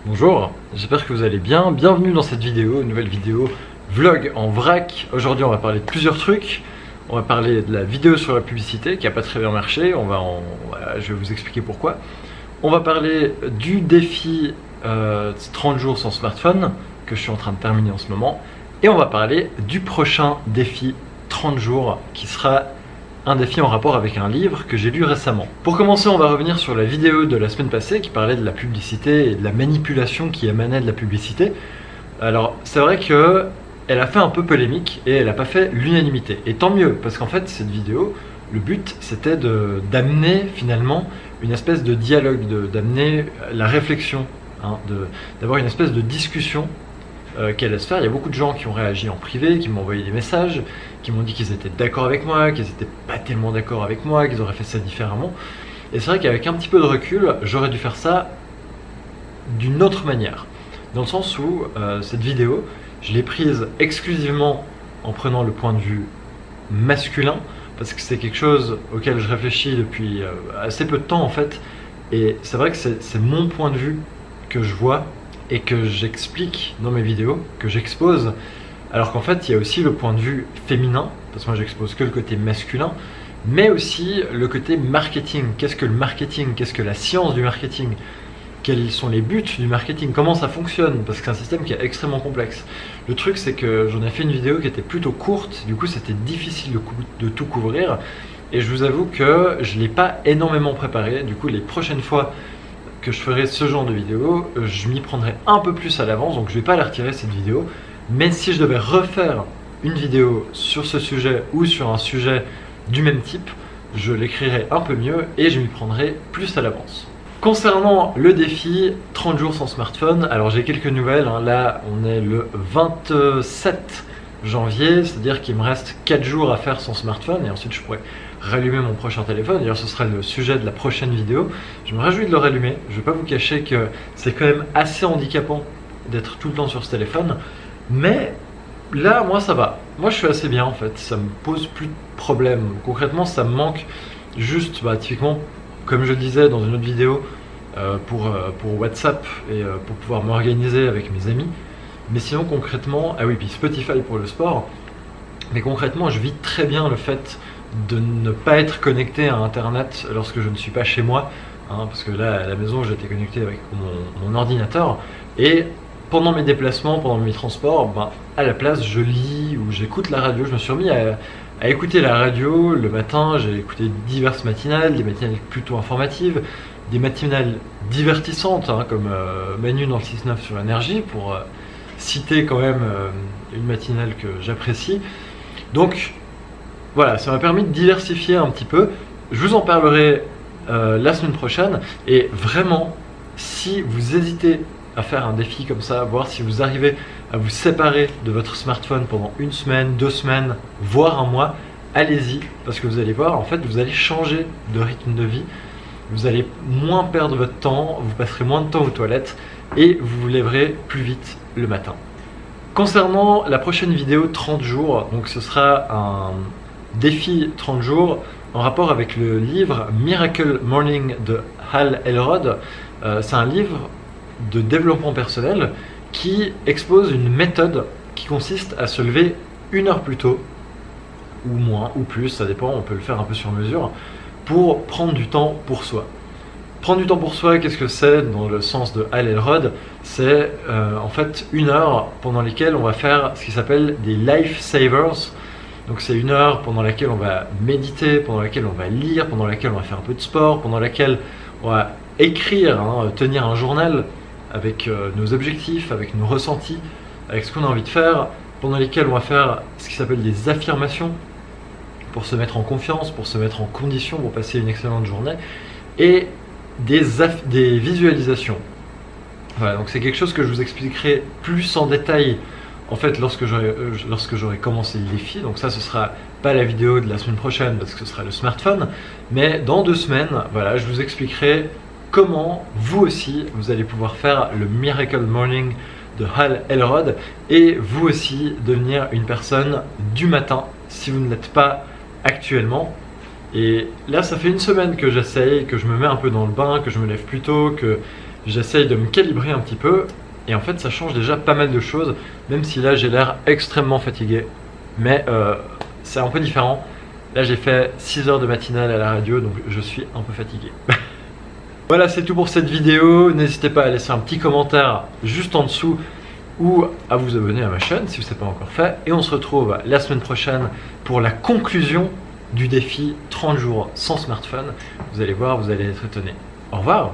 Bonjour, j'espère que vous allez bien. Bienvenue dans cette vidéo, une nouvelle vidéo vlog en vrac. Aujourd'hui on va parler de plusieurs trucs. On va parler de la vidéo sur la publicité qui n'a pas très bien marché. Je vais vous expliquer pourquoi. On va parler du défi 30 jours sans smartphone que je suis en train de terminer en ce moment. Et on va parler du prochain défi 30 jours qui sera un défi en rapport avec un livre que j'ai lu récemment. Pour commencer, on va revenir sur la vidéo de la semaine passée qui parlait de la publicité et de la manipulation qui émanait de la publicité. Alors, c'est vrai que elle a fait un peu polémique et elle n'a pas fait l'unanimité. Et tant mieux, parce qu'en fait, cette vidéo, le but, c'était d'amener finalement une espèce de dialogue, d'amener la réflexion, d'avoir une espèce de discussion qui allait se faire. Il y a beaucoup de gens qui ont réagi en privé, qui m'ont envoyé des messages, qui m'ont dit qu'ils étaient d'accord avec moi, qu'ils n'étaient pas tellement d'accord avec moi, qu'ils auraient fait ça différemment. Et c'est vrai qu'avec un petit peu de recul, j'aurais dû faire ça d'une autre manière. Dans le sens où cette vidéo, je l'ai prise exclusivement en prenant le point de vue masculin, parce que c'est quelque chose auquel je réfléchis depuis assez peu de temps en fait. Et c'est vrai que c'est mon point de vue que je vois et que j'explique dans mes vidéos, que j'expose, alors qu'en fait il y a aussi le point de vue féminin, parce que moi j'expose que le côté masculin, mais aussi le côté marketing. Qu'est-ce que le marketing? Qu'est-ce que la science du marketing? Quels sont les buts du marketing? Comment ça fonctionne? Parce que c'est un système qui est extrêmement complexe. Le truc c'est que j'en ai fait une vidéo qui était plutôt courte, du coup c'était difficile de tout couvrir, et je vous avoue que je ne l'ai pas énormément préparé. Du coup les prochaines fois que je ferai ce genre de vidéo, je m'y prendrai un peu plus à l'avance, donc je vais pas la retirer cette vidéo. Mais si je devais refaire une vidéo sur ce sujet ou sur un sujet du même type, je l'écrirai un peu mieux et je m'y prendrai plus à l'avance. Concernant le défi 30 jours sans smartphone, alors j'ai quelques nouvelles, là on est le 27 janvier, c'est-à-dire qu'il me reste 4 jours à faire sans smartphone et ensuite je pourrai rallumer mon prochain téléphone. D'ailleurs ce sera le sujet de la prochaine vidéo. Je me réjouis de le rallumer. Je ne vais pas vous cacher que c'est quand même assez handicapant d'être tout le temps sur ce téléphone, mais là moi ça va. Moi je suis assez bien en fait, ça me pose plus de problème. Concrètement ça me manque juste typiquement comme je le disais dans une autre vidéo pour WhatsApp et pour pouvoir m'organiser avec mes amis. Mais sinon concrètement, ah oui, puis Spotify pour le sport, mais concrètement je vis très bien le fait de ne pas être connecté à internet lorsque je ne suis pas chez moi, parce que là à la maison j'étais connecté avec mon ordinateur, et pendant mes déplacements, pendant mes transports, à la place je lis ou j'écoute la radio. Je me suis remis à écouter la radio le matin. J'ai écouté diverses matinales, des matinales plutôt informatives, des matinales divertissantes comme Manu dans le 6-9 sur l'énergie, pour citer quand même une matinale que j'apprécie. Donc voilà, ça m'a permis de diversifier un petit peu. Je vous en parlerai la semaine prochaine. Et vraiment, si vous hésitez à faire un défi comme ça, voir si vous arrivez à vous séparer de votre smartphone pendant une semaine, 2 semaines, voire un mois, allez-y, parce que vous allez voir, en fait, vous allez changer de rythme de vie. Vous allez moins perdre votre temps, vous passerez moins de temps aux toilettes et vous vous lèverez plus vite le matin. Concernant la prochaine vidéo 30 jours, donc ce sera un défi 30 jours en rapport avec le livre Miracle Morning de Hal Elrod. C'est un livre de développement personnel qui expose une méthode qui consiste à se lever 1 heure plus tôt, ou moins, ou plus, ça dépend, on peut le faire un peu sur mesure, pour prendre du temps pour soi. Prendre du temps pour soi, qu'est-ce que c'est dans le sens de Hal Elrod? C'est en fait 1 heure pendant laquelle on va faire ce qui s'appelle des life savers. Donc c'est 1 heure pendant laquelle on va méditer, pendant laquelle on va lire, pendant laquelle on va faire un peu de sport, pendant laquelle on va écrire, tenir un journal avec nos objectifs, avec nos ressentis, avec ce qu'on a envie de faire, pendant lesquels on va faire ce qui s'appelle des affirmations pour se mettre en confiance, pour se mettre en condition, pour passer une excellente journée, et des visualisations. Voilà, donc c'est quelque chose que je vous expliquerai plus en détail en fait lorsque j'aurai commencé le défi. Donc ça, ce sera pas la vidéo de la semaine prochaine parce que ce sera le smartphone, mais dans 2 semaines, voilà, je vous expliquerai comment vous aussi vous allez pouvoir faire le Miracle Morning de Hal Elrod et vous aussi devenir une personne du matin si vous ne l'êtes pas actuellement. Et là, ça fait une semaine que j'essaye, que je me mets un peu dans le bain, que je me lève plus tôt, que j'essaye de me calibrer un petit peu. Et en fait, ça change déjà pas mal de choses, même si là, j'ai l'air extrêmement fatigué. Mais c'est un peu différent. Là, j'ai fait 6 heures de matinale à la radio, donc je suis un peu fatigué. Voilà, c'est tout pour cette vidéo. N'hésitez pas à laisser un petit commentaire juste en dessous ou à vous abonner à ma chaîne si ce n'est pas encore fait. Et on se retrouve la semaine prochaine pour la conclusion du défi 30 jours sans smartphone. Vous allez voir, vous allez être étonnés. Au revoir!